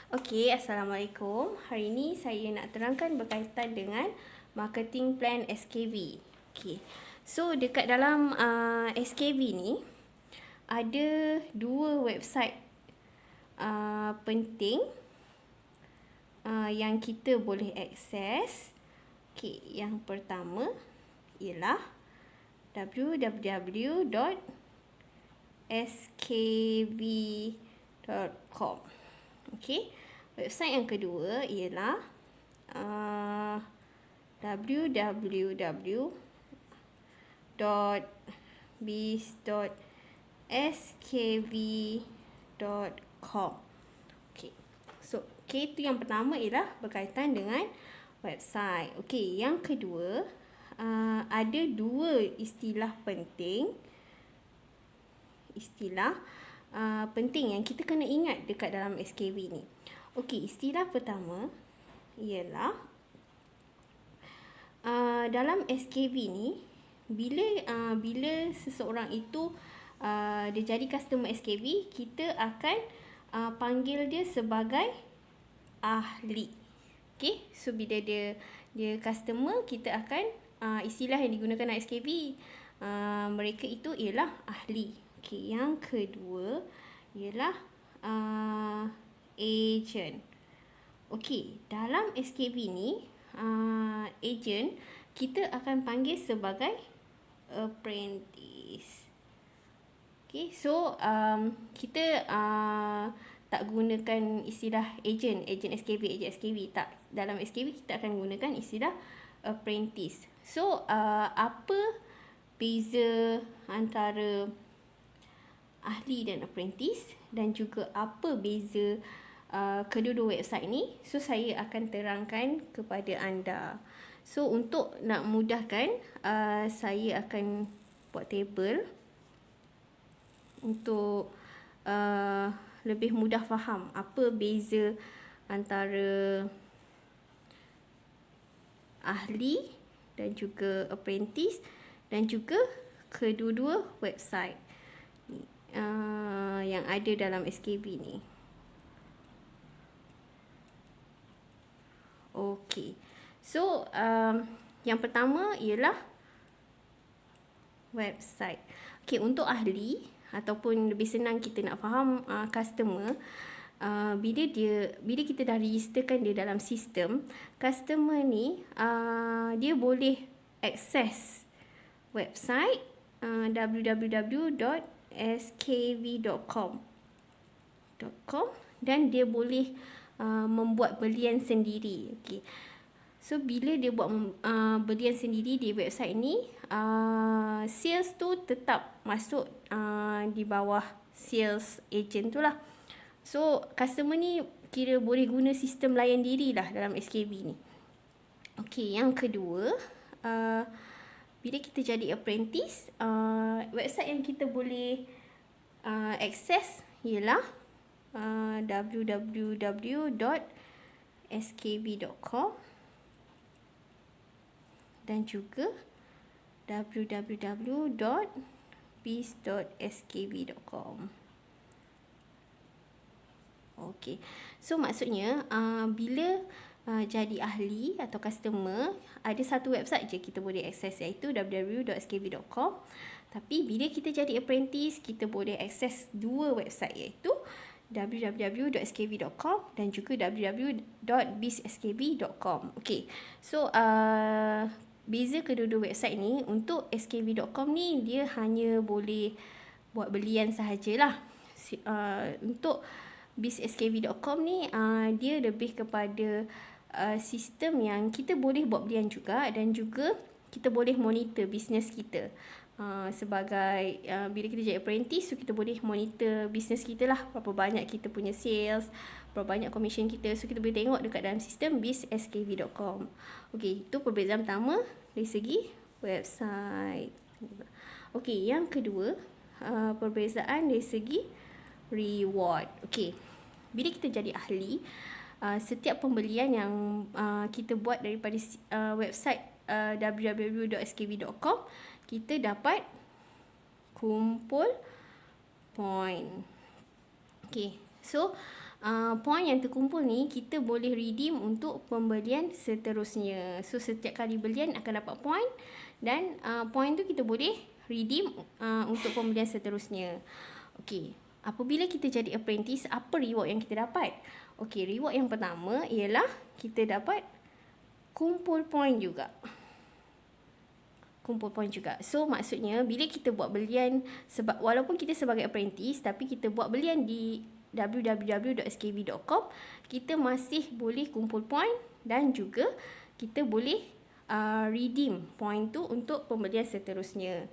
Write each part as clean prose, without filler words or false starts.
Okey, Assalamualaikum. Hari ini saya nak terangkan berkaitan dengan marketing plan SKV. Okey. So, dekat dalam SKV ni ada dua website penting yang kita boleh akses. Okey, yang pertama ialah www.skv.com. Okey. Website yang kedua ialah www.biz.skv.com. Okey. So, itu yang pertama ialah berkaitan dengan website. Okey, yang kedua ada dua istilah penting. Penting yang kita kena ingat dekat dalam SKV ni. Okey, istilah pertama ialah dalam SKV ni bila seseorang itu dia jadi customer SKV, kita akan panggil dia sebagai ahli. Okey, so bila dia customer, kita akan istilah yang digunakan dalam SKV mereka itu ialah ahli. Okey, yang kedua ialah agent. Okey, dalam SKV ni agent kita akan panggil sebagai apprentice. Okey, so kita tak gunakan istilah agent SKV tak. Dalam SKV kita akan gunakan istilah apprentice. So apa beza antara ahli dan apprentice, dan juga apa beza kedua-dua website ni? So saya akan terangkan kepada anda. So untuk nak mudahkan, saya akan buat table untuk lebih mudah faham apa beza antara ahli dan juga apprentice dan juga kedua-dua website yang ada dalam SKV ni. Okey. So yang pertama ialah website. Okey, untuk ahli ataupun lebih senang kita nak faham customer, bila kita dah registerkan dia dalam sistem, customer ni dia boleh akses website www.skv.com dan dia boleh membuat belian sendiri. Okey. So bila dia buat belian sendiri di website ni, sales tu tetap masuk di bawah sales agent tu lah. So customer ni kira boleh guna sistem layan diri lah dalam SKV ni. Okey, yang kedua, bila kita jadi apprentice, website yang kita boleh akses ialah www.skv.com dan juga www.biz.skv.com. Okey. So maksudnya bila jadi ahli atau customer, ada satu website je kita boleh akses, iaitu www.skv.com. Tapi bila kita jadi apprentice, kita boleh akses dua website, iaitu www.skv.com dan juga www.bizskv.com. Okey. So beza kedua-dua website ni, untuk skv.com ni dia hanya boleh buat belian sahajalah. Untuk bizskv.com ni dia lebih kepada sistem yang kita boleh buat belian juga, dan juga kita boleh monitor bisnes kita. Sebagai bila kita jadi apprentice, so kita boleh monitor bisnes kita lah, berapa banyak kita punya sales, berapa banyak commission kita. So kita boleh tengok dekat dalam sistem bizskv.com. Okey, itu perbezaan pertama dari segi website. Okey, yang kedua, perbezaan dari segi reward. Okey, bila kita jadi ahli, setiap pembelian yang kita buat daripada website www.skv.com, kita dapat kumpul point. Okey, so Poin yang terkumpul ni kita boleh redeem untuk pembelian seterusnya. So setiap kali belian akan dapat poin, dan poin tu kita boleh redeem untuk pembelian seterusnya. Okey, apabila kita jadi apprentice, apa reward yang kita dapat? Okey, reward yang pertama ialah kita dapat kumpul poin juga. Kumpul poin juga. So maksudnya bila kita buat belian, walaupun kita sebagai apprentice, tapi kita buat belian di www.skv.com, kita masih boleh kumpul poin dan juga kita boleh redeem poin tu untuk pembelian seterusnya.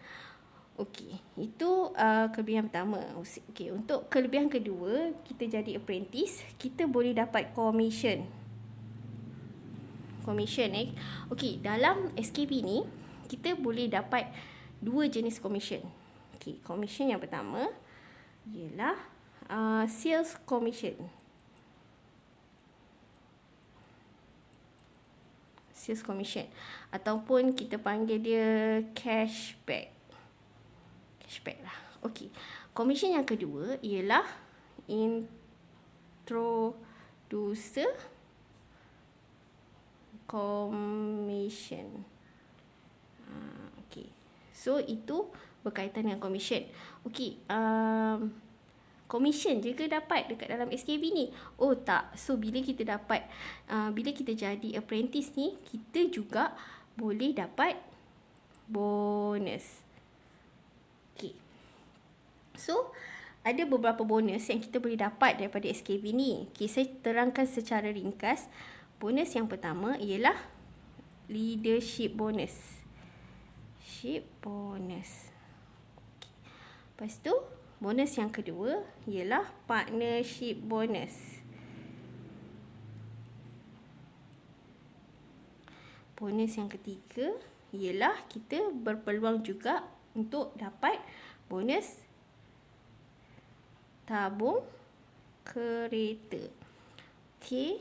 Okey, itu kelebihan pertama. Okey, untuk kelebihan kedua, kita jadi apprentice, kita boleh dapat commission. Okey, dalam SKV ni kita boleh dapat dua jenis commission. Okey, commission yang pertama ialah sales commission. Sales commission ataupun kita panggil dia cashback. Cashback lah. Okey, commission yang kedua ialah introducer commission. Okey, so itu berkaitan dengan commission. Okey, commission je ke dapat dekat dalam SKV ni? Oh tak. So bila kita dapat, bila kita jadi apprentice ni, kita juga boleh dapat bonus. Okey, so ada beberapa bonus yang kita boleh dapat daripada SKV ni. Okey, saya terangkan secara ringkas. Bonus yang pertama ialah leadership bonus. Bonus. Okay. Lepas tu, bonus yang kedua ialah partnership bonus. Bonus yang ketiga ialah kita berpeluang juga untuk dapat bonus tabung kereta. Okey.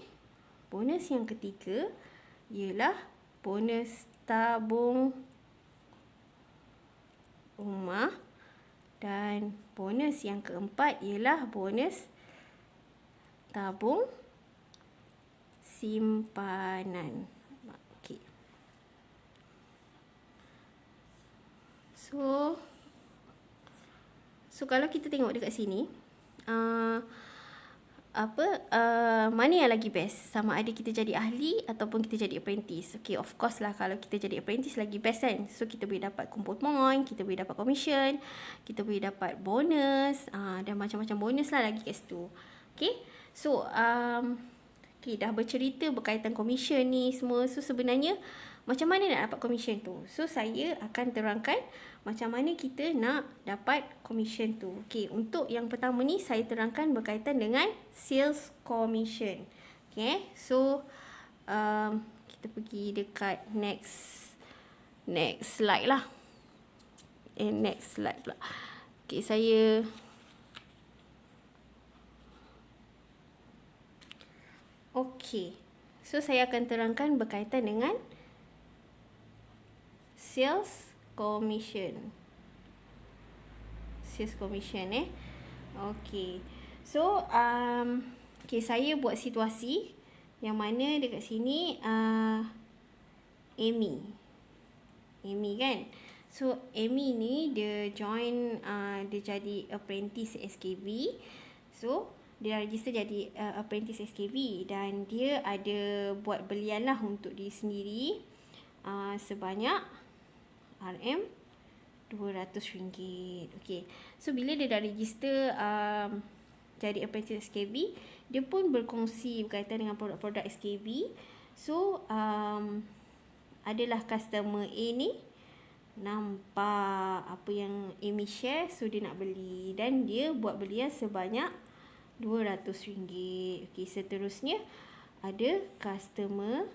Bonus yang ketiga ialah bonus tabung rumah, dan bonus yang keempat ialah bonus tabung simpanan. Okey. So kalau kita tengok dekat sini, mana yang lagi best? Sama ada kita jadi ahli ataupun kita jadi apprentice. Okay, of course lah kalau kita jadi apprentice lagi best kan. So kita boleh dapat kumpul poin, kita boleh dapat commission, kita boleh dapat bonus, dan macam-macam bonus lah lagi kat situ. Okay, so okay, dah bercerita berkaitan commission ni semua. So sebenarnya macam mana nak dapat commission tu? So saya akan terangkan macam mana kita nak dapat commission tu. Okey, untuk yang pertama ni saya terangkan berkaitan dengan sales commission. Okay, so kita pergi dekat next slide lah. Next slide pula. Okay, okay, so saya akan terangkan berkaitan dengan sales commission. Okey. So okay, saya buat situasi yang mana dekat sini Amy kan. So Amy ni dia join, dia jadi apprentice SKV. So dia register jadi apprentice SKV, dan dia ada buat belian lah untuk diri sendiri sebanyak RM200. Okey. So bila dia dah register jadi apprentice SKV, dia pun berkongsi berkaitan dengan produk-produk SKV. So adalah customer A ni nampak apa yang Amy share, so dia nak beli, dan dia buat belian sebanyak RM200. Okey, seterusnya ada customer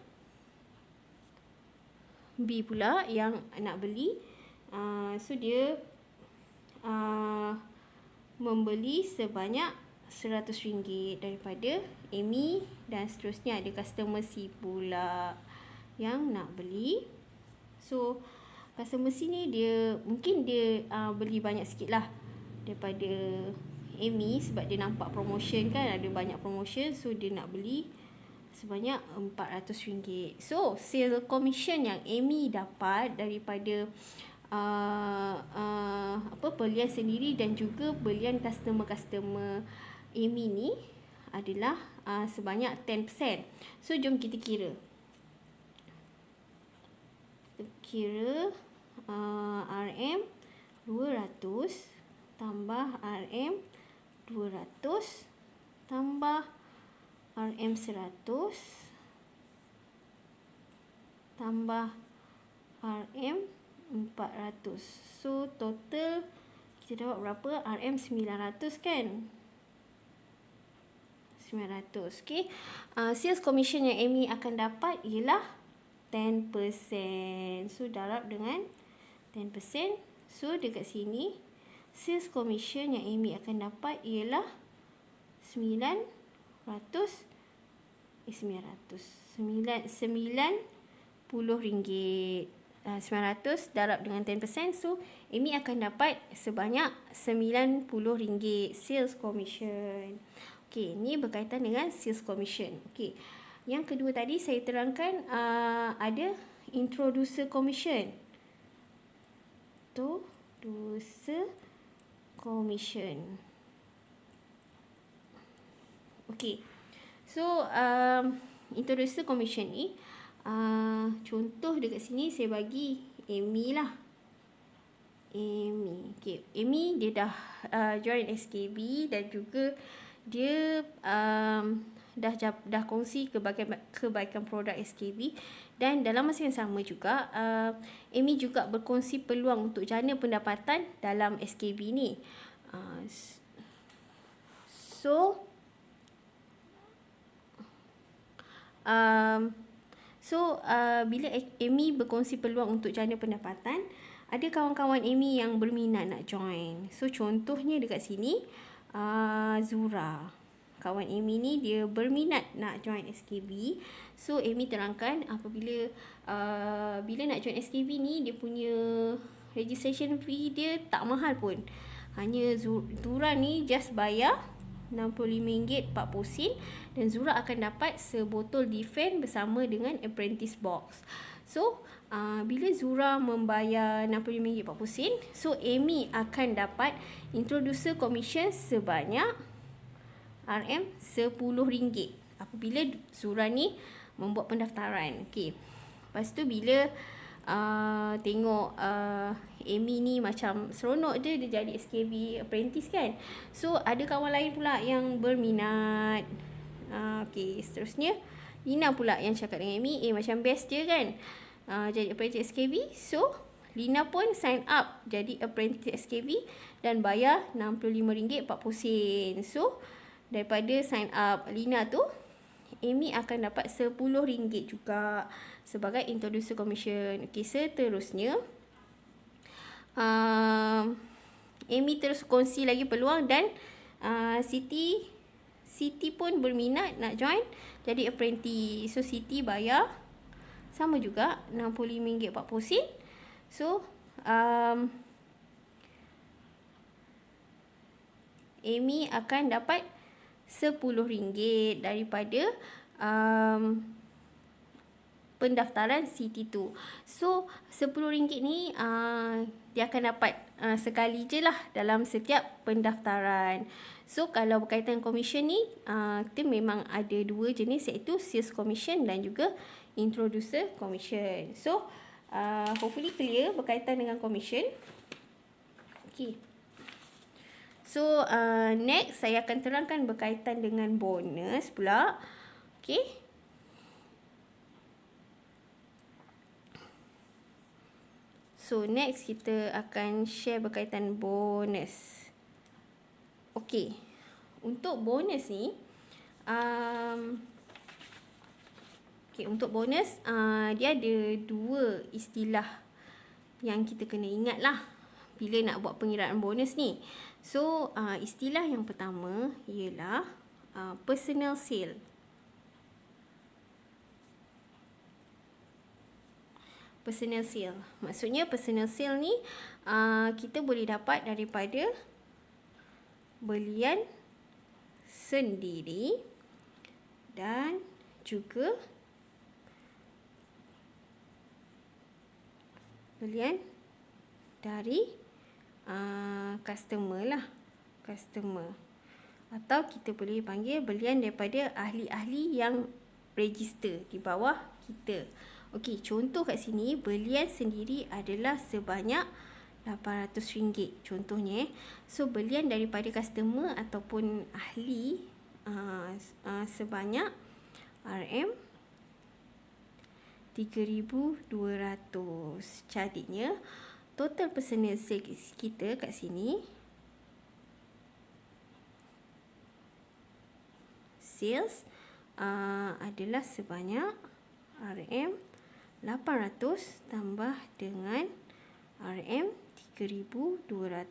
B pula yang nak beli. So dia membeli sebanyak RM100 daripada Amy, dan seterusnya ada customer C pula yang nak beli. So customer C ni dia mungkin dia beli banyak sikit lah daripada Amy sebab dia nampak promotion kan, ada banyak promotion, so dia nak beli sebanyak RM400. So sales commission yang Amy dapat daripada belian sendiri dan juga belian customer Amy ni adalah sebanyak 10%. So jom kita kira. RM 200 tambah RM 200 tambah RM 100 tambah RM 400. So total kita dapat berapa? RM 900 kan? 900. Okay. Sales commission yang Amy akan dapat ialah 10%. So darab dengan 10%. So dekat sini sales commission yang Amy akan dapat ialah 900 ringgit. 900 darab dengan 10%. So Amy akan dapat sebanyak RM90 sales commission. Okey, ni berkaitan dengan sales commission. Okey. Yang kedua tadi saya terangkan ada introducer commission. Introducer commission. Okey. So introducer commission ni contoh dekat sini saya bagi Amy lah. Amy. Okey, Amy dia dah join SKB dan juga dia dah kongsi kebaikan produk SKB, dan dalam masa yang sama juga Amy juga berkongsi peluang untuk jana pendapatan dalam SKB ni. Bila Amy berkongsi peluang untuk jana pendapatan, ada kawan-kawan Amy yang berminat nak join. So contohnya dekat sini Zura. Kawan Amy ni dia berminat nak join SKB. So Amy terangkan apabila bila nak join SKB ni, dia punya registration fee dia tak mahal pun. Hanya Zura ni just bayar RM65 40 dan Zura akan dapat sebotol Defend bersama dengan apprentice box. So bila Zura membayar RM65 40, so Amy akan dapat introducer commission sebanyak RM10 apabila Zura ni membuat pendaftaran. Okey. Lepas tu bila tengok Amy ni macam seronok je dia jadi SKB apprentice kan. So ada kawan lain pula yang berminat. Okey, seterusnya Lina pula yang cakap dengan Amy, macam best je kan jadi apprentice SKB. So Lina pun sign up jadi apprentice SKB dan bayar RM65 40. So daripada sign up Lina tu, Amy akan dapat RM10 juga sebagai introducer commission. Okey, seterusnya Amy terus kongsi lagi peluang dan Siti pun berminat nak join jadi apprentice. So Siti bayar sama juga RM65 40. So Amy akan dapat RM10 daripada pendaftaran Siti tu. So RM10 ni dia akan dapat sekali je lah dalam setiap pendaftaran. So kalau berkaitan commission ni kita memang ada dua jenis, iaitu sales commission dan juga introducer commission. So hopefully clear berkaitan dengan commission. Okay. So next saya akan terangkan berkaitan dengan bonus pula. Okay. So next kita akan share berkaitan bonus. Okay. Untuk bonus ni untuk bonus dia ada dua istilah yang kita kena ingat lah bila nak buat pengiraan bonus ni. So istilah yang pertama ialah personal sale. Personal sale. Maksudnya personal sale ni kita boleh dapat daripada belian sendiri dan juga belian dari customer lah, customer, atau kita boleh panggil belian daripada ahli-ahli yang register di bawah kita. Okey, contoh kat sini belian sendiri adalah sebanyak RM800 contohnya. So belian daripada customer ataupun ahli sebanyak RM3,200. Jadinya total personal sales kita kat sini, sales adalah sebanyak RM800 tambah dengan RM3,200.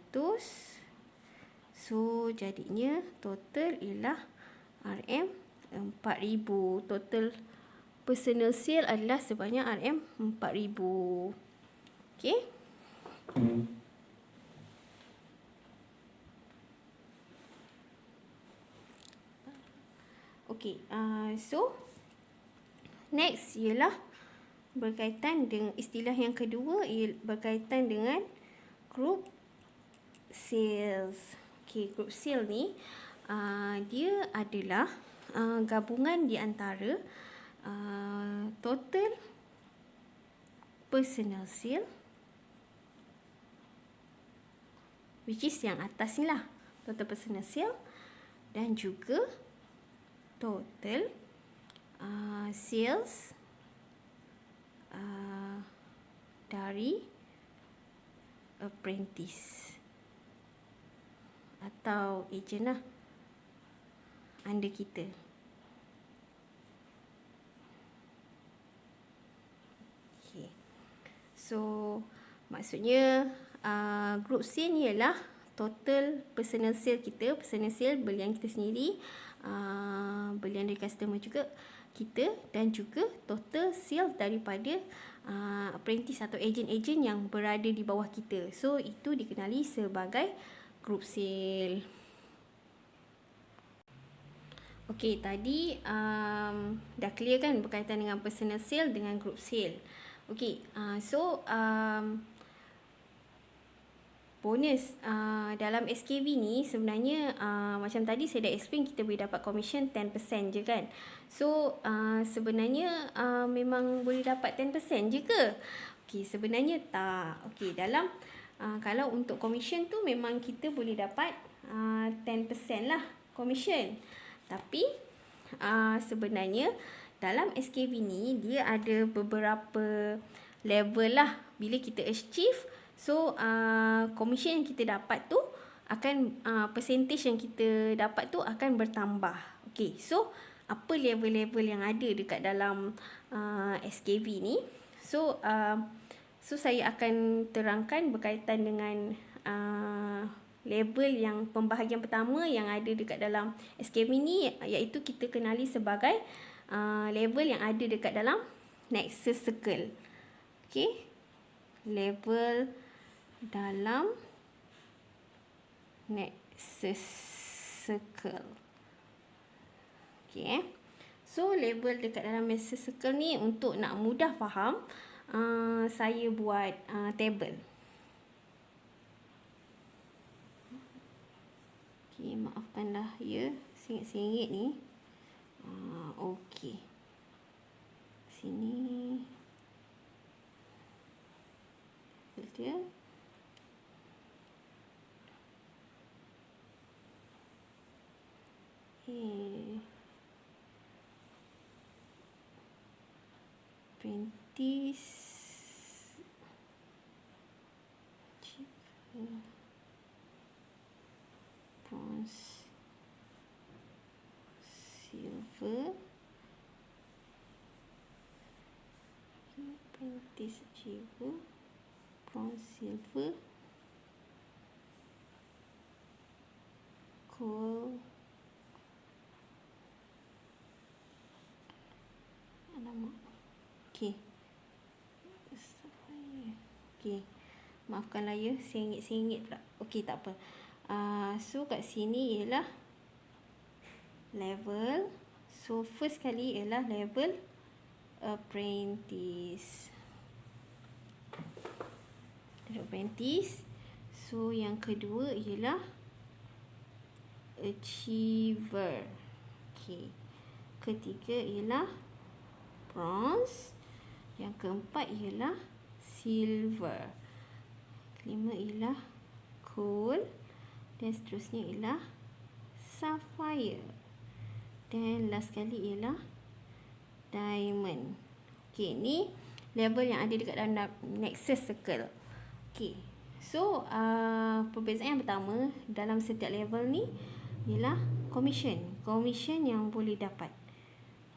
So jadinya total ialah RM4,000. Total personal sale adalah sebanyak RM4,000. Okey. Okey, so next ialah berkaitan dengan istilah yang kedua, berkaitan dengan group sales. Okey, group sale ni dia adalah gabungan di antara total personal sale, which is yang atas ni lah, total personal sale, dan juga total sales dari apprentice atau agent lah under kita. Okay. So maksudnya group sale ni ialah total personal sale kita, personal sale belian kita sendiri, belian dari customer juga kita, dan juga total sale daripada apprentice atau agent-agent yang berada di bawah kita. So itu dikenali sebagai group sale. Okey, tadi dah clear kan berkaitan dengan personal sale dengan group sale. Okey, so bonus dalam SKV ni sebenarnya macam tadi saya dah explain, kita boleh dapat commission 10% je kan. So sebenarnya memang boleh dapat 10% je ke? Okey, sebenarnya tak. Okey, dalam kalau untuk commission tu memang kita boleh dapat 10% lah commission. Tapi sebenarnya dalam SKV ni dia ada beberapa level lah. Bila kita achieve, so commission yang kita dapat tu akan percentage yang kita dapat tu akan bertambah. Okey, so apa level-level yang ada dekat dalam SKV ni? So saya akan terangkan berkaitan dengan level yang pembahagian pertama yang ada dekat dalam SKV ni, iaitu kita kenali sebagai level yang ada dekat dalam Nexus Circle. Okey, level dalam Nexus Circle. Okey, so level dekat dalam Nexus Circle ni, untuk nak mudah faham, saya buat table. Okey, maafkanlah ya, singit-singit ni. Okey, sini dia. Apprentice, bronze, silver, apprentice achiever, bronze, silver, gold, alamak. Okey. Okey, maafkanlah ya, sengit-sengit pula. Okey, tak apa. So kat sini ialah level. So first kali ialah level apprentice. So yang kedua ialah achiever. Okey. Ketiga ialah bronze. Yang keempat ialah silver. Kelima ialah gold. Dan seterusnya ialah sapphire. Dan last kali ialah diamond. Okey, ni level yang ada dekat dalam Nexus Circle. Okey. So, perbezaan yang pertama dalam setiap level ni ialah commission. Commission yang boleh dapat.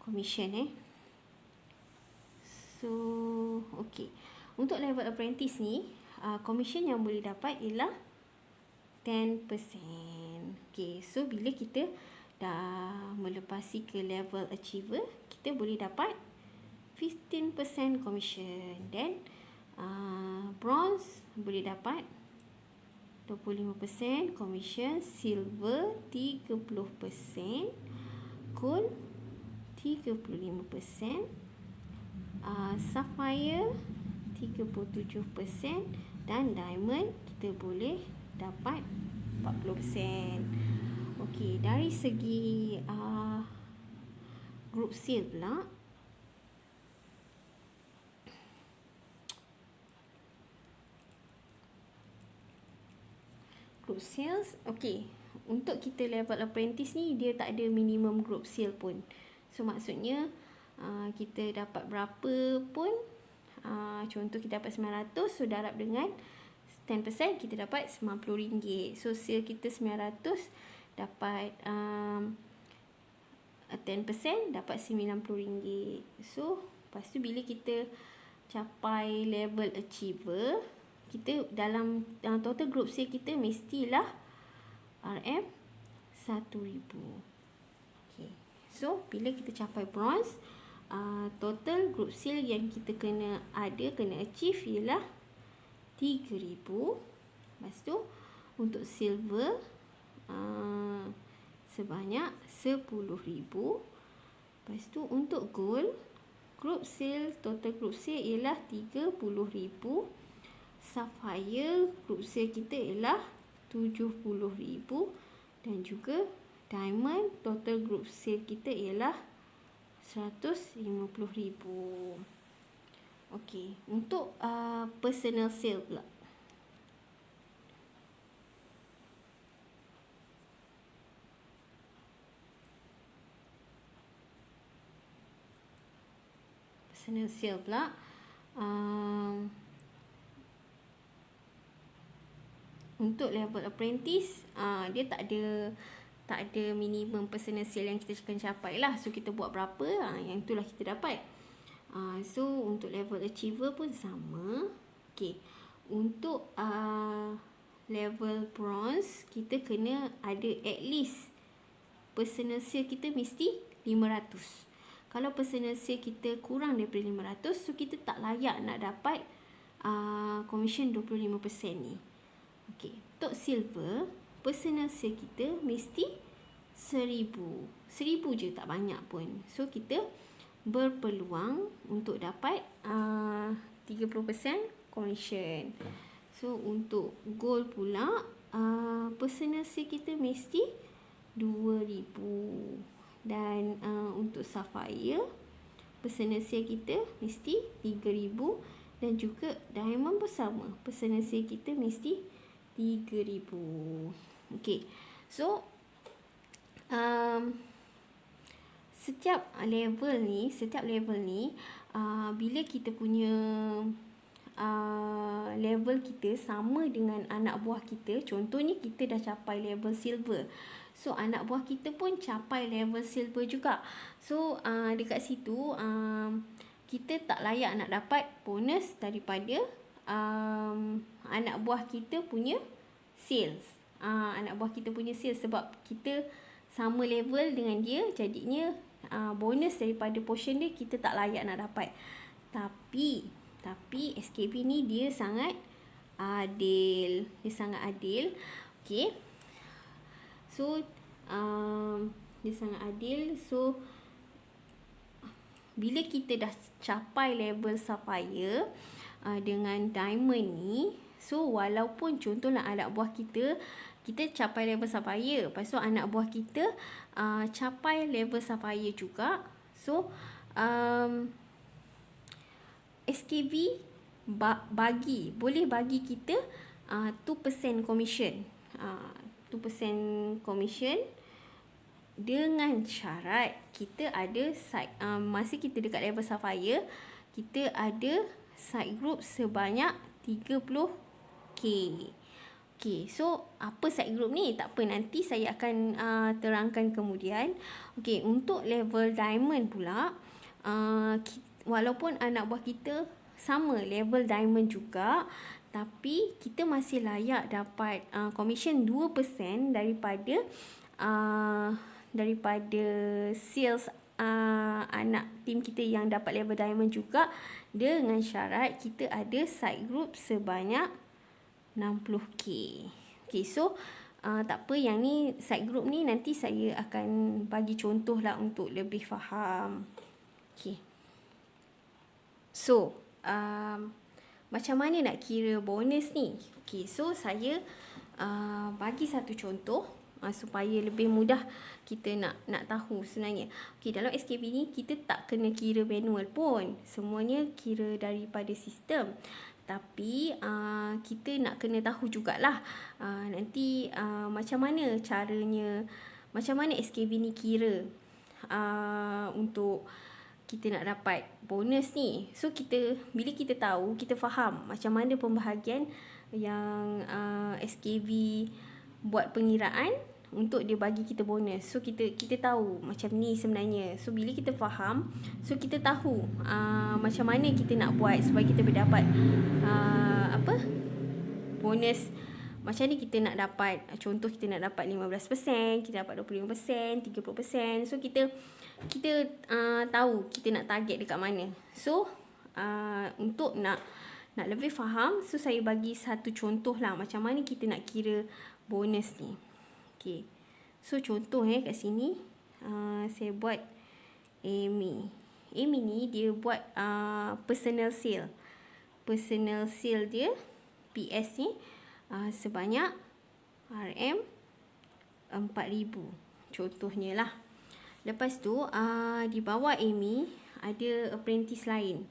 Commission So, okey. Untuk level apprentice ni, commission yang boleh dapat ialah 10%. Okey, so bila kita dah melepasi ke level achiever, kita boleh dapat 15% commission. Dan bronze boleh dapat 25% commission, silver 30%, gold 35%, sapphire 37%, dan diamond kita boleh dapat 40%. Okey, dari segi group sale pula, group sales, okey, untuk kita level apprentice ni dia tak ada minimum group sale pun. So maksudnya kita dapat berapa pun, contoh kita dapat 900, so darab dengan 10% kita dapat RM90. So sale kita 900, dapat 10% dapat RM90. So lepas tu bila kita capai level achiever, kita dalam total group sale kita mestilah RM1000. Okay. So bila kita capai bronze, total group sale yang kita kena achieve ialah 3000. Lepas tu untuk silver sebanyak 10000. Lepas tu untuk gold, group sale, total group sale ialah 30000. Sapphire, group sale kita ialah 70000. Dan juga diamond, total group sale kita ialah 150,000. Okey, untuk personal sale pula. Personal sale pula, untuk level apprentice, dia tak ada minimum personal sale yang kita akan capai lah. So kita buat berapa, yang itulah kita dapat. So untuk level achiever pun sama. Okay, untuk level bronze, kita kena ada at least personal sale kita mesti 500. Kalau personal sale kita kurang daripada 500, so kita tak layak nak dapat commission 25% ni. Okay, untuk silver, personal sale kita mesti 1000. 1000 je, tak banyak pun. So kita berpeluang untuk dapat 30% commission. So untuk gold pula, personal sale kita mesti 2000. Dan untuk sapphire, personal sale kita mesti 3000. Dan juga diamond pun sama, personal sale kita mesti 3000. Okay, so setiap level ni bila kita punya level kita sama dengan anak buah kita, contohnya kita dah capai level silver, so anak buah kita pun capai level silver juga. So dekat situ kita tak layak nak dapat bonus daripada anak buah kita punya sales. Anak buah kita punya sales, sebab kita sama level dengan dia, jadinya bonus daripada portion dia kita tak layak nak dapat. Tapi SKB ni dia sangat adil. Okey. So dia sangat adil. So bila kita dah capai level sapphire dengan diamond ni, so walaupun contohlah anak buah kita capai level sapphire, lepas tu anak buah kita capai level sapphire juga, so SKV boleh bagi kita 2% commission. 2% commission dengan syarat kita ada side, masa kita dekat level sapphire, kita ada side group sebanyak 30k. Okay, so apa side group ni? Tak apa, nanti saya akan terangkan kemudian. Okay, untuk level diamond pula, walaupun anak buah kita sama level diamond juga, tapi kita masih layak dapat commission 2% daripada sales anak tim kita yang dapat level diamond juga, dengan syarat kita ada side group sebanyak 60k. Okay, so tak apa, yang ni side group ni nanti saya akan bagi contoh lah untuk lebih faham. Okay, so macam mana nak kira bonus ni? Okay, so saya bagi satu contoh supaya lebih mudah kita nak tahu sebenarnya. Okay, dalam SKB ni kita tak kena kira manual pun, semuanya kira daripada sistem. Tapi kita nak kena tahu jugalah nanti macam mana caranya, macam mana SKB ni kira untuk kita nak dapat bonus ni. So bila kita tahu, kita faham macam mana pembahagian yang SKB buat pengiraan untuk dia bagi kita bonus. So kita tahu macam ni sebenarnya. So bila kita faham, so kita tahu macam mana kita nak buat supaya kita berdapat bonus. Macam ni kita nak dapat, contoh kita nak dapat 15%, kita dapat 25%, 30%. So kita tahu kita nak target dekat mana. So untuk nak lebih faham, so saya bagi satu contoh lah macam mana kita nak kira bonus ni. Okay, so contoh kat sini saya buat Amy ni dia buat personal sale. Personal sale dia PS ni sebanyak RM 4,000 contohnya lah. Lepas tu di bawah Amy ada apprentice lain.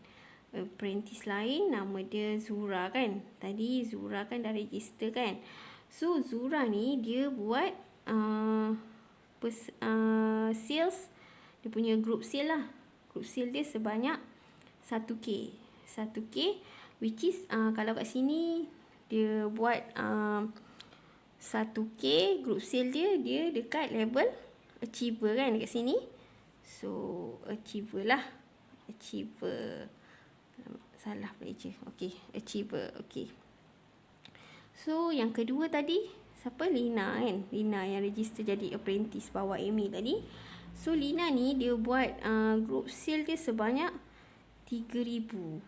Apprentice lain nama dia Zura kan. Tadi Zura kan dah register kan. So Zura ni dia buat sales, dia punya group sale lah. Group sale dia sebanyak 1k. 1k which is kalau kat sini dia buat 1k group sale dia dekat level achiever kan dekat sini. So achiever lah. Achiever. Salah pula je. Okay, achiever. Okay. So yang kedua tadi siapa? Lina kan. Lina yang register jadi apprentice bawah Amy tadi. So Lina ni dia buat group sale dia sebanyak 3,000.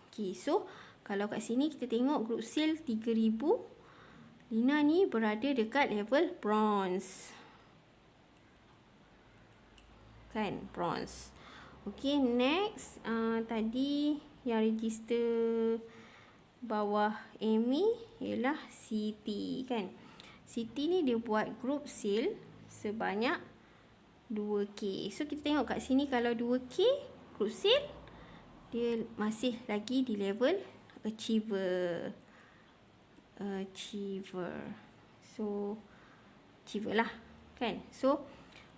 Okay, so kalau kat sini kita tengok group sale 3,000, Lina ni berada dekat level bronze. Kan, bronze. Okay, next tadi yang register bawah Amy ialah Siti kan. Siti ni dia buat group sale sebanyak 2k. So kita tengok kat sini kalau 2k group sale, dia masih lagi di level achiever. So achiever lah kan. So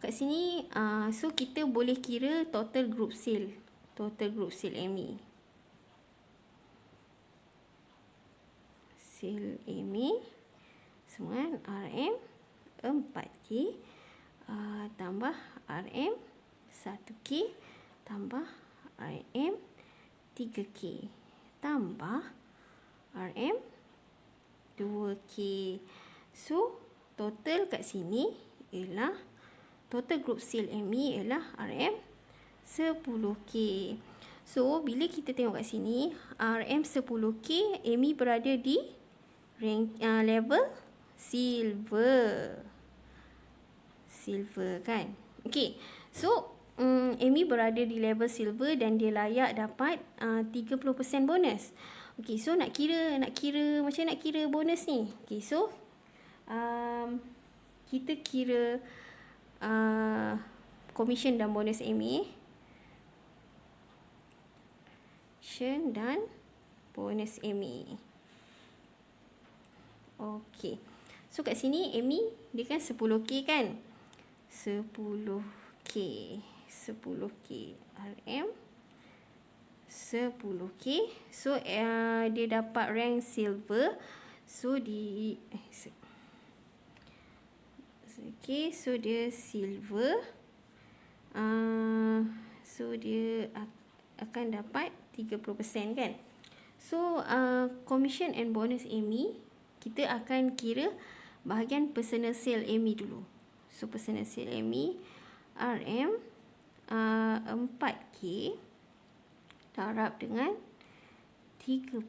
kat sini so kita boleh kira total group sale. Total group sale Amy. Sale Amy semua RM 4k tambah RM 1k tambah RM 3k tambah RM 2k. So total kat sini ialah total group sale Amy ialah RM 10k. So bila kita tengok kat sini RM 10k, Amy berada di rank level silver. silver kan. Okay, so Amy berada di level silver dan dia layak dapat 30% bonus. Okay, so nak kira macam nak kira bonus ni. Okay, so kita kira commission dan bonus Amy. Commission dan bonus Amy. Okay, so kat sini Amy dia kan 10k kan. 10k RM 10k. So dia dapat rank silver. So okay, so dia silver. So dia akan dapat 30% kan. So commission and bonus Amy, kita akan kira bahagian personal sale Amy dulu. So personal sale Amy RM 4k darab dengan 30%.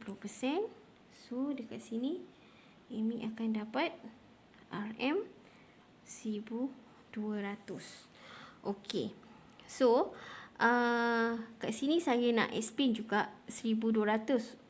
So dekat sini Amy akan dapat RM 1200. Okey. So kat sini saya nak explain juga 1200.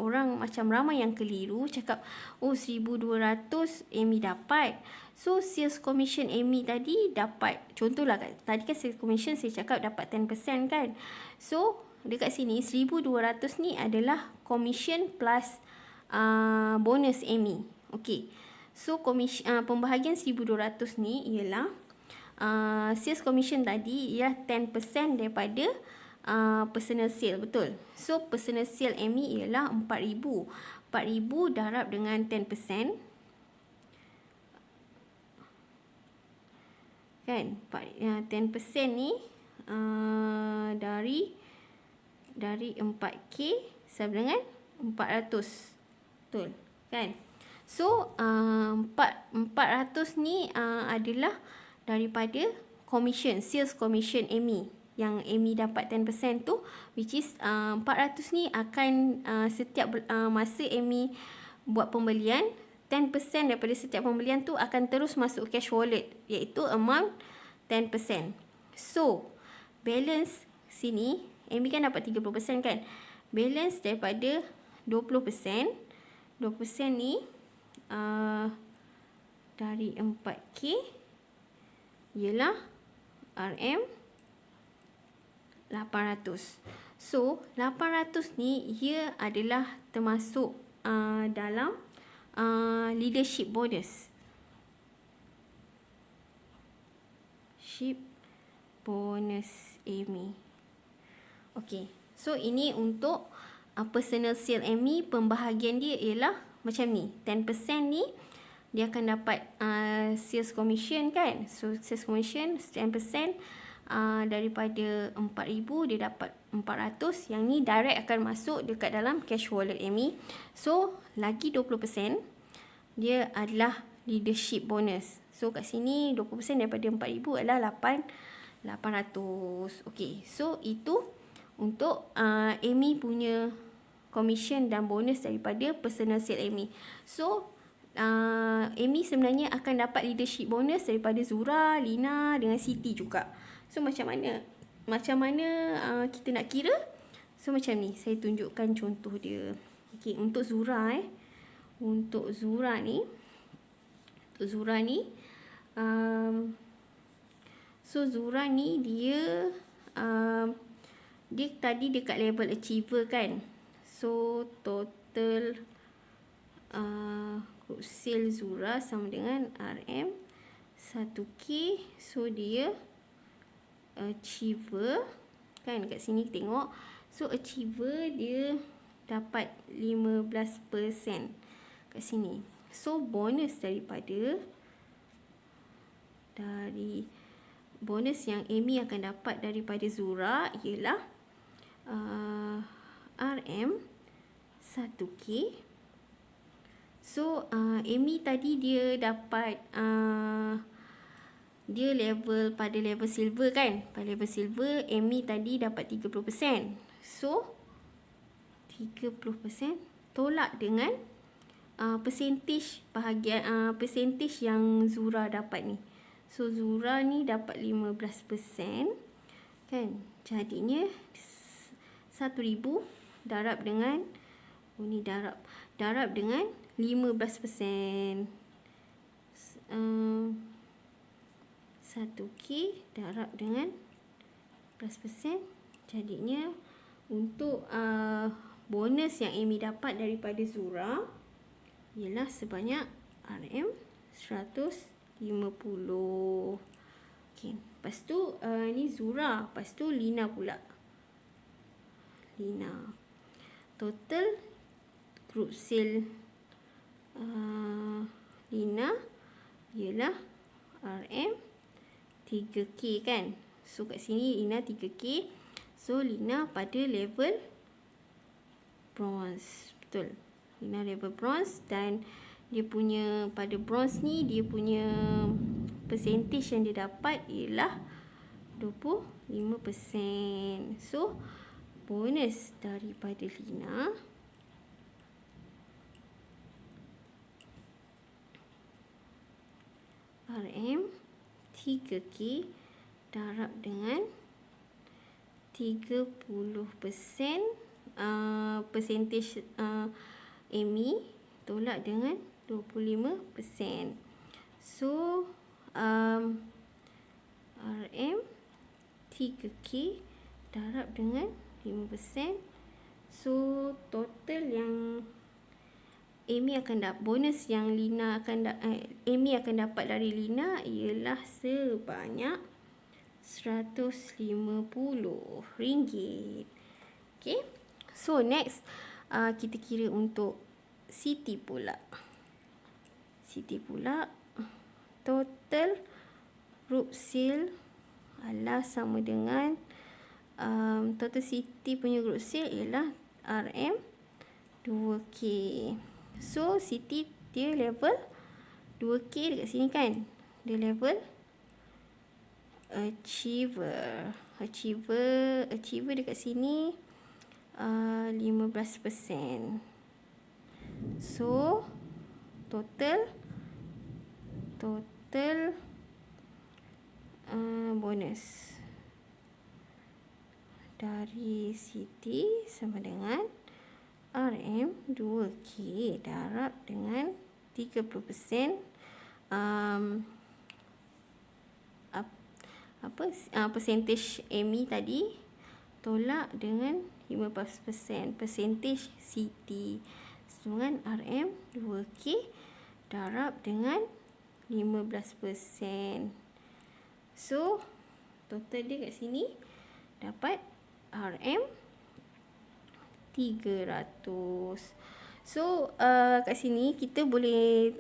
Orang macam ramai yang keliru cakap, oh 1200 Amy dapat. So sales commission Amy tadi dapat, contohlah tadi kan sales commission saya cakap dapat 10% kan. So dekat sini 1200 ni adalah commission plus bonus Amy. Okey. So pembahagian 1200 ni ialah sales commission tadi ialah 10% daripada personal sale, betul. So personal sale Amy ialah 4000. 4000 darab dengan 10%. Kan? 10% ni dari 4k sama dengan 400. Betul, kan? So 400 ni adalah daripada commission, sales commission Amy. Yang Amy dapat 10% tu, which is 400 ni akan setiap masa Amy buat pembelian, 10% daripada setiap pembelian tu akan terus masuk cash wallet, iaitu amount 10%. So balance sini Amy kan dapat 30% kan. Balance daripada 20% ni dari 4k ialah RM 800. So 800 ni ia adalah termasuk dalam leadership bonus. Leadership bonus Amy. Okey. So ini untuk personal sale Amy, pembahagian dia ialah macam ni. 10% ni dia akan dapat sales commission kan. So sales commission 10% daripada 4000 dia dapat 400. Yang ni direct akan masuk dekat dalam cash wallet Amy. So lagi 20% dia adalah leadership bonus. So kat sini 20% daripada 4000 adalah 800. Okey. So itu untuk Amy punya commission dan bonus daripada personal sale Amy. So Amy sebenarnya akan dapat leadership bonus daripada Zura, Lina dengan Siti juga. So macam mana kita nak kira? So macam ni, saya tunjukkan contoh dia. Okey, untuk Zura Untuk Zura ni so Zura ni dia tadi dekat level achiever kan. So total group sale Zura sama dengan RM 1k. So dia achiever kan, kat sini tengok. So achiever dia dapat 15% kat sini. So bonus bonus yang Amy akan dapat daripada Zura ialah RM 1k. So Amy tadi dia dapat dia pada level silver kan. Pada level silver Amy tadi dapat 30%. So 30% tolak dengan percentage bahagian percentage yang Zura dapat ni. So Zura ni dapat 15%. Kan? Jadinya 1,000 darab dengan ni darab dengan 15%. 1K darab dengan 15%. Jadinya untuk bonus yang Amy dapat daripada Zura ialah sebanyak RM150. Okay. Lepas tu ni Zura. Lepas tu Lina pula. Lina. Total group sale Lina ialah RM3K kan. So kat sini Lina 3K. So Lina pada level bronze. Betul. Lina level bronze dan dia punya pada bronze ni dia punya percentage yang dia dapat ialah 25%. So bonus daripada Lina RM3K darab dengan 30% percentage Amy tolak dengan 25%. So RM3K darab dengan 5%. So total yang Amy akan dapat, bonus yang Lina akan Amy akan dapat dari Lina ialah sebanyak RM150. Okay. So next kita kira untuk Siti pula. Siti pula total group sale adalah sama dengan total Siti punya group sale ialah RM2K. So Siti dia level 2K dekat sini kan. Dia level achiever dekat sini 15%. So total bonus dari Siti sama dengan RM2K darab dengan 30% percentage Amy tadi tolak dengan 15% percentage Siti dengan RM2K darab dengan 15%. So total dia kat sini dapat RM300. So kat sini kita boleh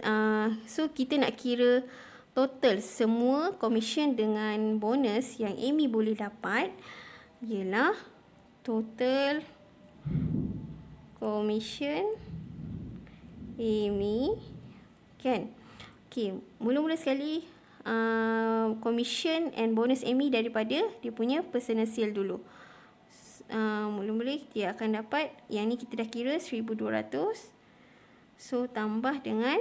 so kita nak kira total semua commission dengan bonus yang Amy boleh dapat ialah total commission Amy kan. Okay, mula-mula sekali commission and bonus Amy daripada dia punya personal sale dulu. Mula-mula dia akan dapat, yang ni kita dah kira 1,200. So tambah dengan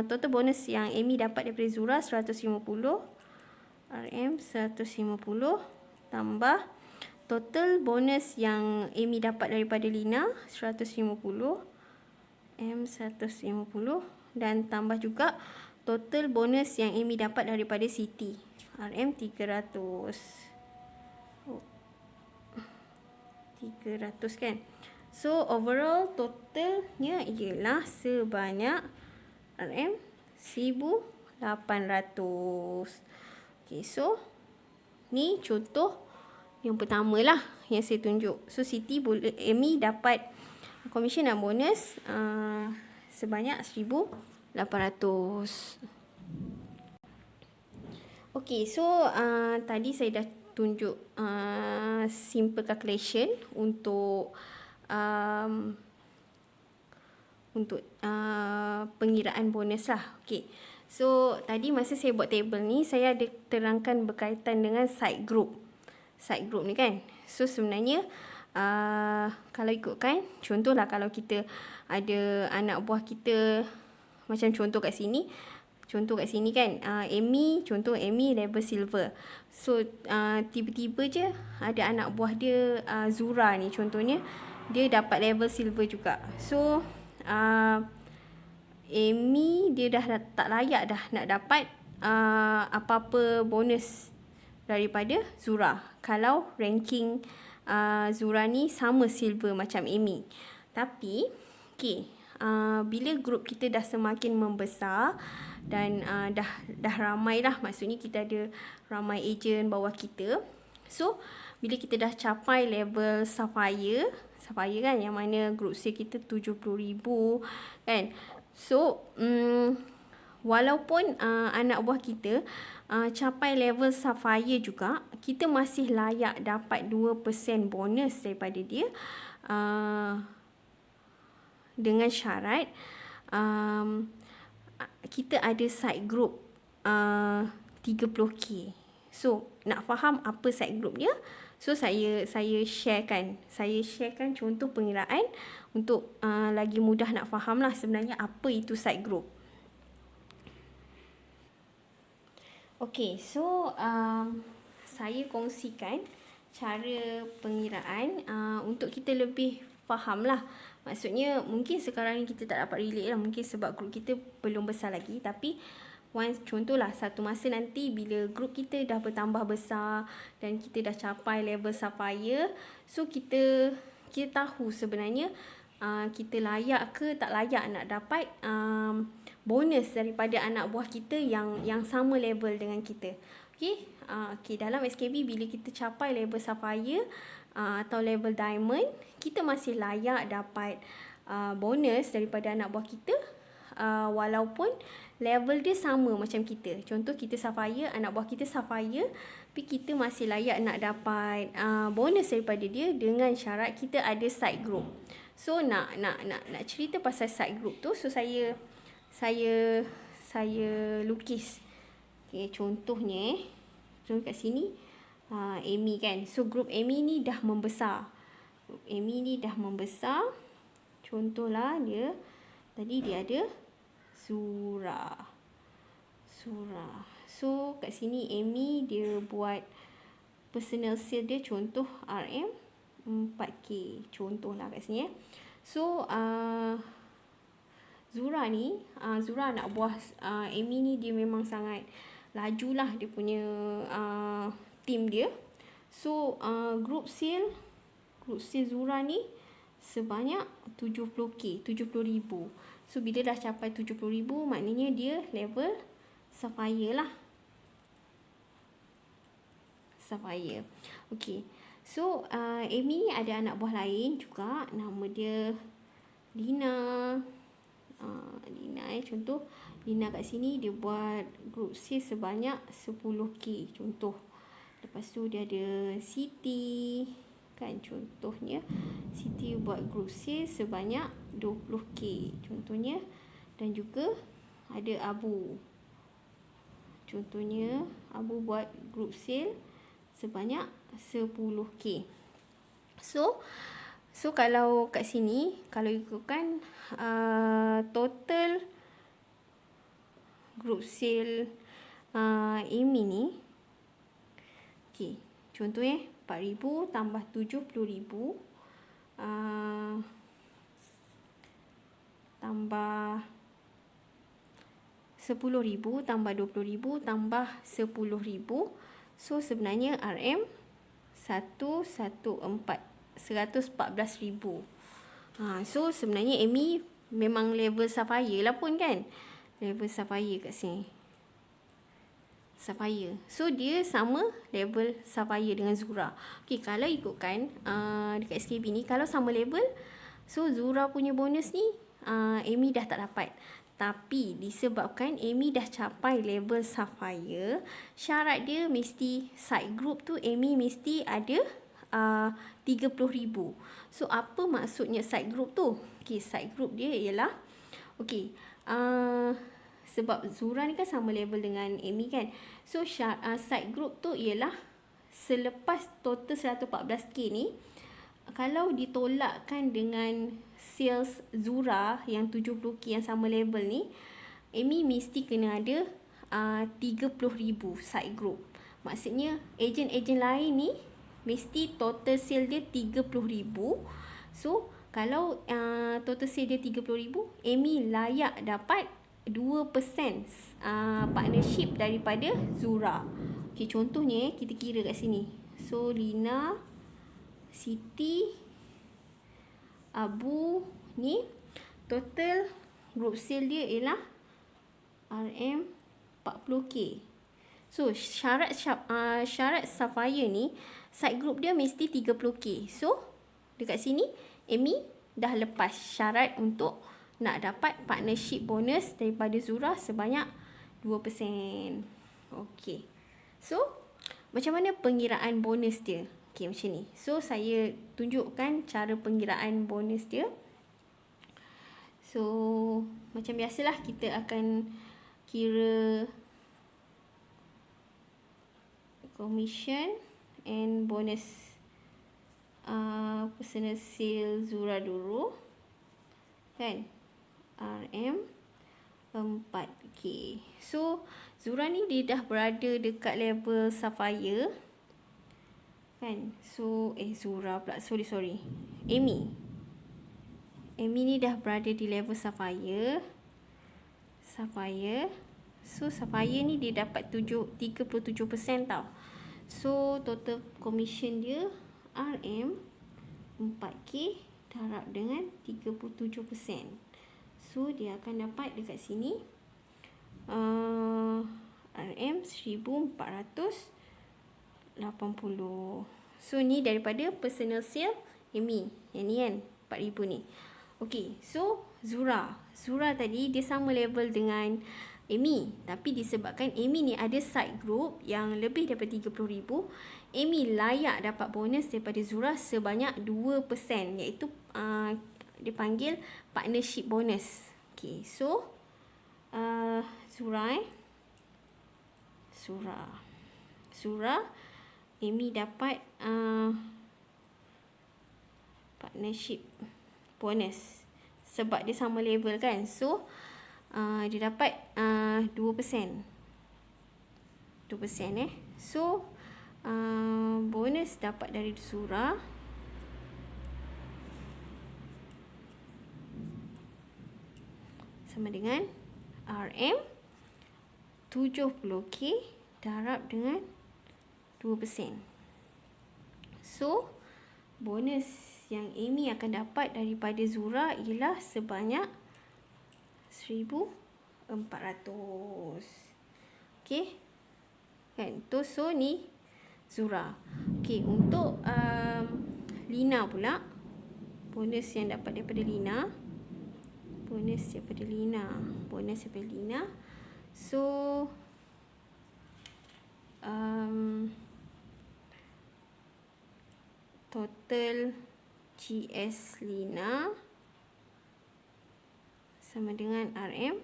total bonus yang Amy dapat daripada Zura 150, RM150 tambah total bonus yang Amy dapat daripada Lina 150, M150 dan tambah juga total bonus yang Amy dapat daripada Siti RM300. 300 kan. So overall totalnya ialah sebanyak RM1,800. Okay, so ni contoh yang pertama lah yang saya tunjuk. So Amy dapat commission dan bonus sebanyak 1,800. Okay, so tadi saya dah tunjuk simple calculation untuk pengiraan bonus lah. Okay. So tadi masa saya buat table ni saya ada terangkan berkaitan dengan side group. Side group ni kan. So sebenarnya kalau ikutkan, contohlah kalau kita ada anak buah kita, macam contoh kat sini, Contoh kat sini kan, Amy, contoh Amy level silver. So tiba-tiba je ada anak buah dia, Zura ni contohnya, dia dapat level silver juga. So Amy dia dah tak layak dah nak dapat apa-apa bonus daripada Zura kalau ranking Zura ni sama silver macam Amy. Tapi bila grup kita dah semakin membesar dan dah ramai lah, maksudnya kita ada ramai ejen bawah kita. So bila kita dah capai level Sapphire kan, yang mana grup sale kita 70,000 kan. So walaupun anak buah kita capai level Sapphire juga, kita masih layak dapat 2% bonus daripada dia, dengan syarat kita ada side group 30k. So nak faham apa side group dia, so saya sharekan contoh pengiraan untuk lagi mudah nak faham lah sebenarnya apa itu side group. Okey, so saya kongsikan cara pengiraan untuk kita lebih faham lah. Maksudnya mungkin sekarang ni kita tak dapat relate lah, mungkin sebab grup kita belum besar lagi. Tapi contohlah satu masa nanti bila grup kita dah bertambah besar dan kita dah capai level Sapphire, so kita tahu sebenarnya kita layak ke tak layak nak dapat bonus daripada anak buah kita yang sama level dengan kita. Okey, dalam SKB bila kita capai level Sapphire atau level Diamond, kita masih layak dapat bonus daripada anak buah kita walaupun level dia sama macam kita. Contoh kita Sapphire, anak buah kita Sapphire, tapi kita masih layak nak dapat bonus daripada dia dengan syarat kita ada side group. So nak cerita pasal side group tu, so saya lukis. Okey, contohnya contoh kat sini Amy kan. So group Amy ni dah membesar. Group Amy ni dah membesar. Contohlah dia tadi dia ada Zura. So kat sini Amy dia buat personal sale dia contoh RM 4k. Contohlah kat sini So Zura anak buah Amy ni dia memang sangat laju lah dia punya team dia. So group sale Zura ni sebanyak 70k, 70,000. So bila dah capai 70,000 maknanya dia level Sapphire lah. Sapphire. Okey. So Amy ni ada anak buah lain juga, nama dia Lina. Contoh Lina kat sini dia buat group sale sebanyak 10k contoh. Lepas tu dia ada Siti kan, contohnya Siti buat group sale sebanyak 20k contohnya. Dan juga ada Abu, contohnya Abu buat group sale sebanyak 10k. So kalau kat sini, kalau ikutkan total group sale Amy ni, okey, contohnya 4,000 tambah 70,000 tambah 10,000 tambah 20,000 tambah 10,000. So sebenarnya RM 114,000. So sebenarnya Amy memang level Sapphire lah pun kan. Level Sapphire kat sini. Sapphire. So dia sama level Sapphire dengan Zura. Okey, kalau ikutkan dekat SKB ni, kalau sama level, so Zura punya bonus ni Amy dah tak dapat. Tapi disebabkan Amy dah capai level Sapphire, syarat dia mesti side group tu Amy mesti ada 30,000. So apa maksudnya side group tu? Okey, side group dia ialah sebab Zura ni kan sama level dengan Amy kan. So side group tu ialah selepas total 114k ni, kalau ditolakkan dengan sales Zura yang 70k yang sama level ni, Amy mesti kena ada 30,000 side group. Maksudnya ejen-ejen lain ni mesti total sale dia 30,000. So kalau total sale dia 30,000, Amy layak dapat 2% partnership daripada Zura. Okay, contohnya kita kira kat sini. So Lina, Siti, Abu ni total group sale dia ialah RM 40k. So syarat Sapphire ni side group dia mesti 30k. So dekat sini Amy dah lepas syarat untuk nak dapat partnership bonus daripada Zura sebanyak 2%. Okey. So macam mana pengiraan bonus dia? Okey, macam ni. So saya tunjukkan cara pengiraan bonus dia. So macam biasalah kita akan kira commission and bonus personal sale Zura dulu, kan, RM 4k. So Zura ni dia dah berada dekat level Sapphire, kan. So Zura pula, sorry Amy ni dah berada di level Sapphire. So Sapphire ni dia dapat 37% tau. So total commission dia RM 4k darab dengan 37%. So dia akan dapat dekat sini RM 1,480. So ni daripada personal sale Amy. Yang ni kan 4,000 ni. Okay, so Zura tadi dia sama level dengan Amy, tapi disebabkan Amy ni ada side group yang lebih daripada 30,000, Amy layak dapat bonus daripada Zura sebanyak 2%, iaitu dipanggil partnership bonus. Okay, so Zura Amy dapat partnership bonus sebab dia sama level, kan. So dia dapat 2%. So bonus dapat dari Zura sama dengan RM 70k darab dengan 2%. So bonus yang Amy akan dapat daripada Zura ialah sebanyak 1,400. Okey, kan. So ni Zura. Okey, untuk Lina pula, bonus yang dapat daripada Lina. So total GS Lina sama dengan RM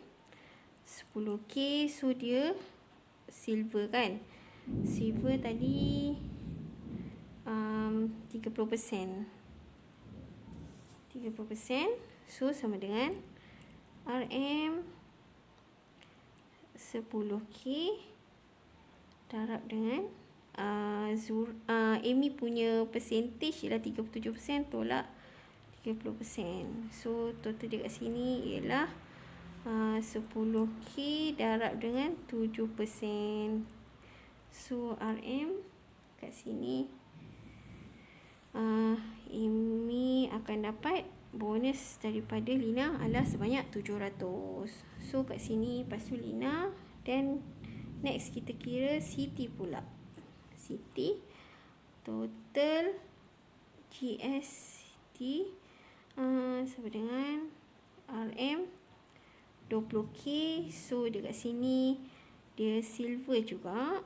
10k. So dia silver, kan. Silver tadi 30%. So sama dengan RM 10k darab dengan Amy punya percentage ialah 37% tolak 30%. So total dekat sini ialah 10k darab dengan 7%. So RM kat sini Amy akan dapat bonus daripada Lina adalah sebanyak 700. So kat sini lepas tu Lina, dan next kita kira Siti pula. Siti total GS Siti sama dengan RM 20k. So dekat sini dia silver juga,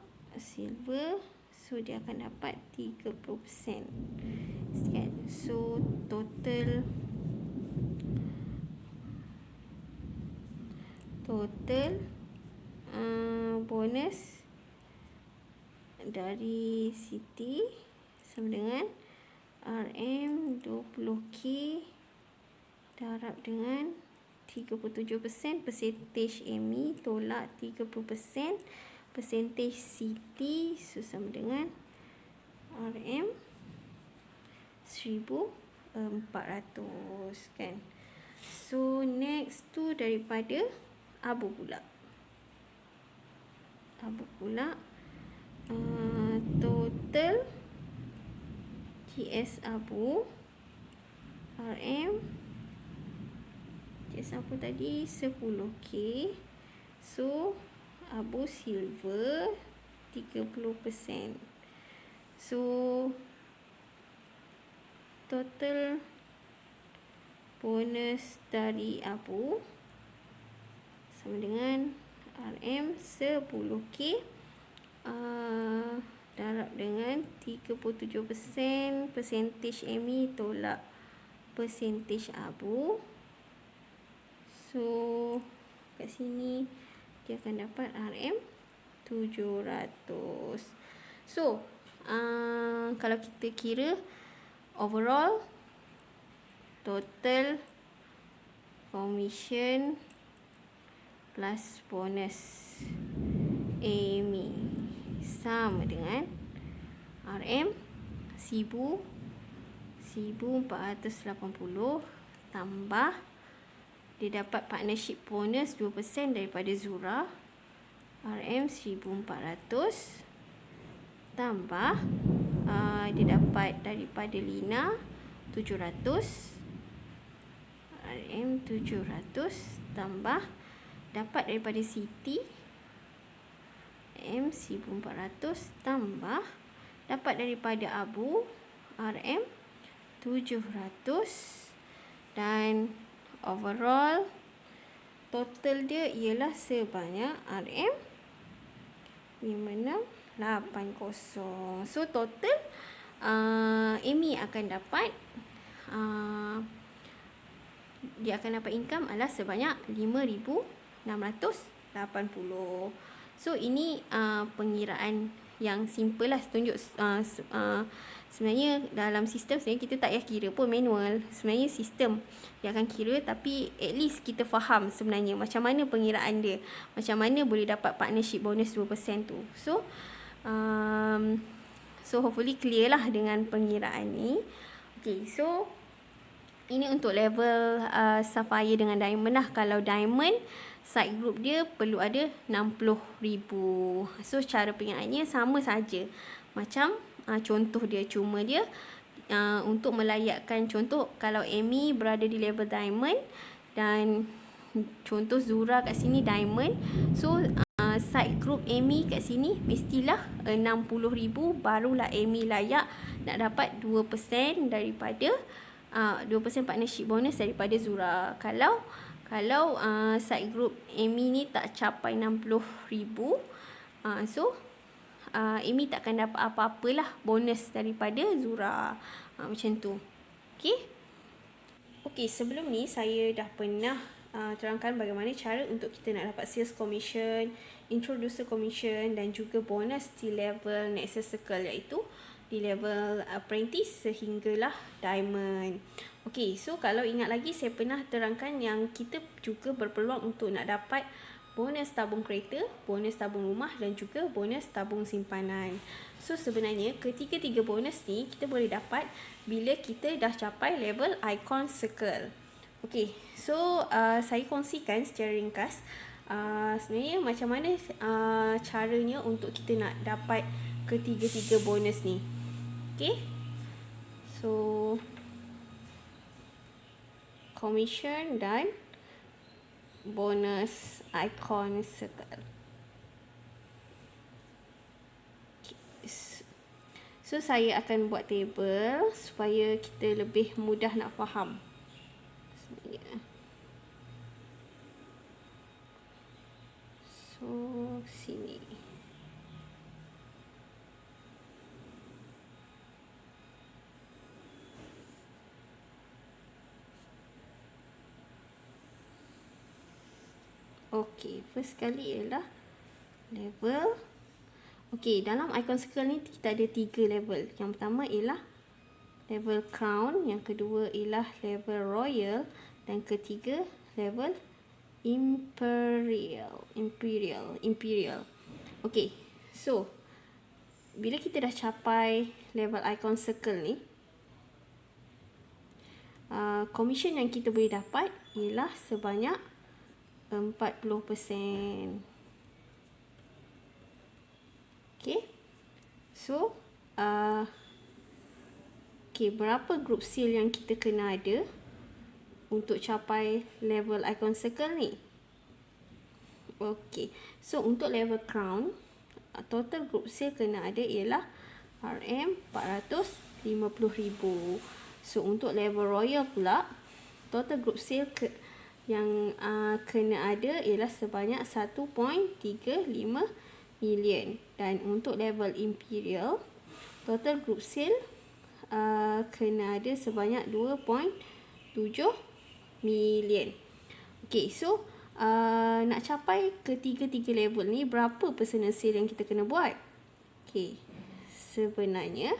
so dia akan dapat 30%, kan. So total bonus dari Siti sama dengan RM 20k darab dengan 37%, percentage Amy tolak 30%, percentage Siti sama dengan RM 1,400 kan. So next tu daripada Abu pula. Total GS Abu RM GS Abu tadi 10K. So Abu silver 30%. So total bonus dari Abu sama dengan RM 10K darab dengan 37%, percentage Amy tolak percentage Abu. So kat sini dia akan dapat RM 700. So kalau kita kira overall total commission plus bonus Amy sama dengan RM 1,480 tambah dia dapat partnership bonus 2% daripada Zura RM 1,400 tambah dia dapat daripada Lina 700 RM 700 tambah dapat daripada Siti RM 1,400 tambah dapat daripada Abu RM 700 dan overall total dia ialah sebanyak RM 5680. So total Amy akan dapat dia akan dapat income adalah sebanyak 5,680. So ini pengiraan yang simple lah, tunjuk sebenarnya dalam sistem sebenarnya kita tak payah kira pun manual. Sebenarnya sistem dia akan kira, tapi at least kita faham sebenarnya macam mana pengiraan dia, macam mana boleh dapat partnership bonus 2% tu. So hopefully clear lah dengan pengiraan ni. Okay, so ini untuk level Sapphire dengan Diamond lah. Kalau Diamond, side group dia perlu ada 60,000. So cara pengiraannya sama saja macam contoh dia, cuma dia untuk melayakkan contoh kalau Amy berada di level Diamond dan contoh Zura kat sini Diamond. So side group Amy kat sini mestilah 60,000 barulah Amy layak nak dapat 2% daripada 2% partnership bonus daripada Zura. Kalau side group Amy ni tak capai 60,000, so Amy tak akan dapat apa-apalah bonus daripada Zura. Macam tu. Okay, sebelum ni saya dah pernah terangkan bagaimana cara untuk kita nak dapat sales commission, introducer commission dan juga bonus di level Nexus Circle, iaitu di level apprentice sehinggalah diamond. Okay, so kalau ingat lagi saya pernah terangkan yang kita juga berpeluang untuk nak dapat bonus tabung kereta, bonus tabung rumah dan juga bonus tabung simpanan. So sebenarnya ketiga-tiga bonus ni kita boleh dapat bila kita dah capai level Icon Circle. Okay, so saya kongsikan secara ringkas sebenarnya macam mana caranya untuk kita nak dapat ketiga-tiga bonus ni. Okay, so commission dan bonus Icon Circle. So saya akan buat table supaya kita lebih mudah nak faham. So sini. Okey, first sekali ialah level. Okey, dalam Icon Circle ni kita ada 3 level. Yang pertama ialah level Crown, yang kedua ialah level Royal dan ketiga level imperial. Okay, so bila kita dah capai level icon circle ni, commission yang kita boleh dapat ialah sebanyak 40%. Okay, so berapa group seal yang kita kena ada untuk capai level icon circle ni? Okay, so untuk level crown, total group seal kena ada ialah RM450,000. So untuk level royal pula, total group seal yang kena ada ialah sebanyak 1.35 million. Dan untuk level imperial, total group seal kena ada sebanyak 2.7 million. Okay, so nak capai ketiga-tiga level ni, berapa personal sale yang kita kena buat? Okay, sebenarnya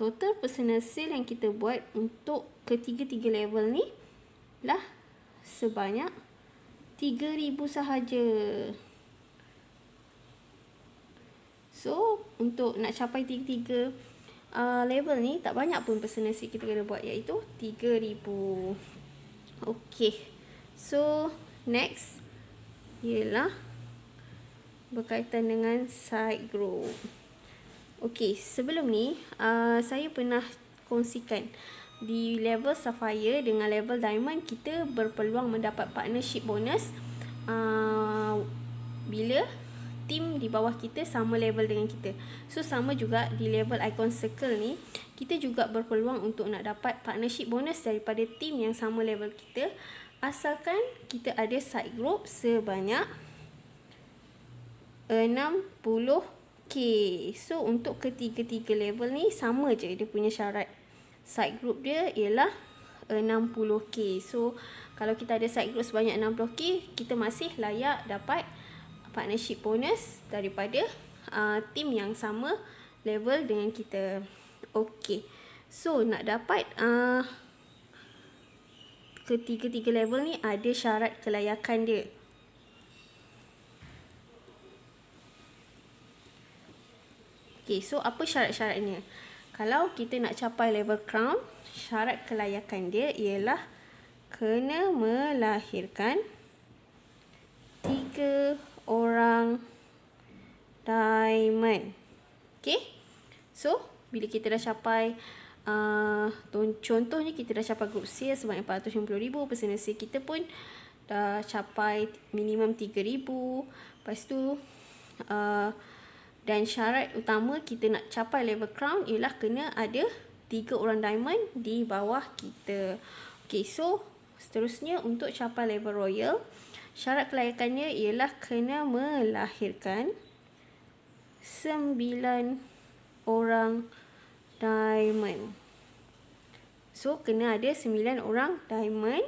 total personal sale yang kita buat untuk ketiga-tiga level ni lah sebanyak 3,000 sahaja. So untuk nak capai tiga-tiga level ni, tak banyak pun personal sale kita kena buat, iaitu 3,000. Okay, so next ialah berkaitan dengan side group. Okay, sebelum ni saya pernah kongsikan di level Sapphire dengan level Diamond, kita berpeluang mendapat partnership bonus bila tim di bawah kita sama level dengan kita. So sama juga di level icon circle ni, kita juga berpeluang untuk nak dapat partnership bonus daripada tim yang sama level kita, asalkan kita ada side group sebanyak 60k. So untuk ketiga-tiga level ni sama je dia punya syarat. Side group dia ialah 60k. So kalau kita ada side group sebanyak 60k, kita masih layak dapat partnership bonus daripada tim yang sama level dengan kita. Okay, so nak dapat ketiga-tiga level ni ada syarat kelayakan dia. Okay, so apa syarat-syaratnya? Kalau kita nak capai level crown, syarat kelayakan dia ialah kena melahirkan 3 orang diamond. Okay, so bila kita dah capai contohnya kita dah capai group sale sebanyak 450,000, personal sale kita pun dah capai minimum 3,000. Lepas tu dan syarat utama kita nak capai level crown ialah kena ada 3 orang diamond di bawah kita. Okay, so seterusnya untuk capai level royal, syarat kelayakannya ialah kena melahirkan 9 orang diamond. So kena ada 9 orang diamond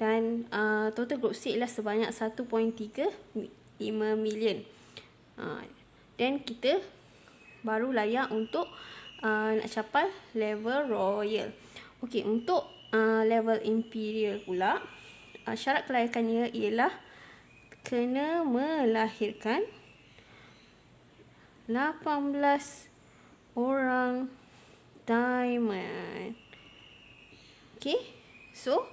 dan total group sale ialah sebanyak 1.35 million. Dan kita baru layak untuk nak capai level royal. Okey, untuk level imperial pula, syarat kelayakannya ialah kena melahirkan 18 orang diamond. Okey, so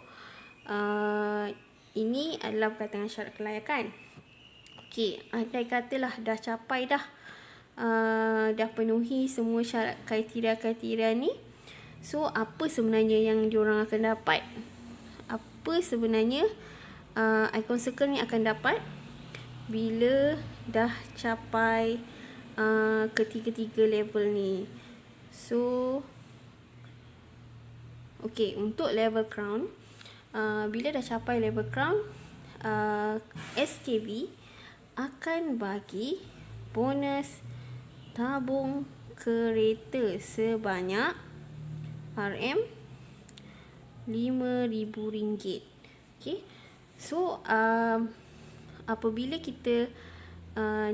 ini adalah berkaitan dengan syarat kelayakan. Okey, andai katalah dah capai dah penuhi semua syarat kriteria-kriteria ni, so apa sebenarnya yang diorang akan dapat? Apa sebenarnya icon circle ni akan dapat bila dah capai ketiga-tiga level ni? So okey, untuk level crown, bila dah capai level crown, SKV akan bagi bonus tabung kereta sebanyak RM5,000. Okay, so apabila kita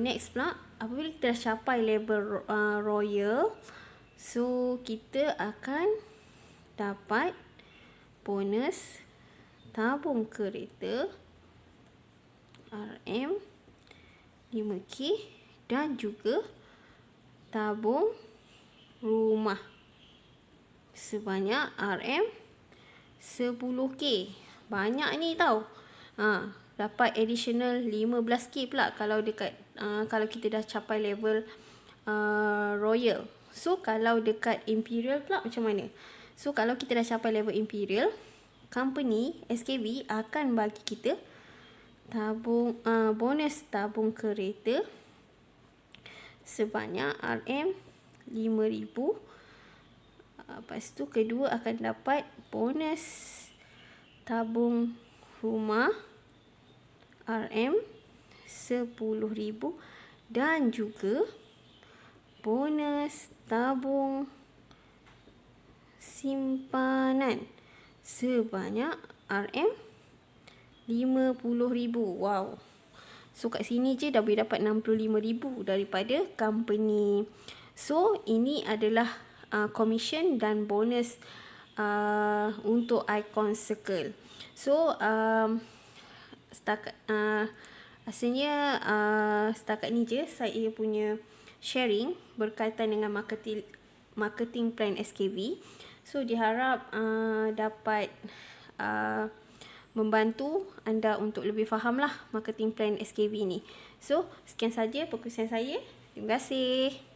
next pula, apabila kita dah capai level royal, so kita akan dapat bonus tabung kereta RM 5K dan juga tabung rumah sebanyak RM 10K. Banyak ni tau. Dapat additional 15K pula kalau dekat kalau kita dah capai level royal. So kalau dekat imperial pula macam mana? So kalau kita dah capai level imperial, company SKV akan bagi kita tabung bonus tabung kereta sebanyak RM 5,000. Lepas tu kedua akan dapat bonus tabung rumah RM 10,000 dan juga bonus tabung simpanan sebanyak RM 50,000. Wow. So kat sini je dah boleh dapat 65,000 daripada company. So ini adalah commission dan bonus untuk Icon Circle. So setakat asalnya setakat ni je saya punya sharing berkaitan dengan marketing plan SKV. So diharap dapat membantu anda untuk lebih faham lah marketing plan SKV ni. So sekian saja perkongsian saya. Terima kasih.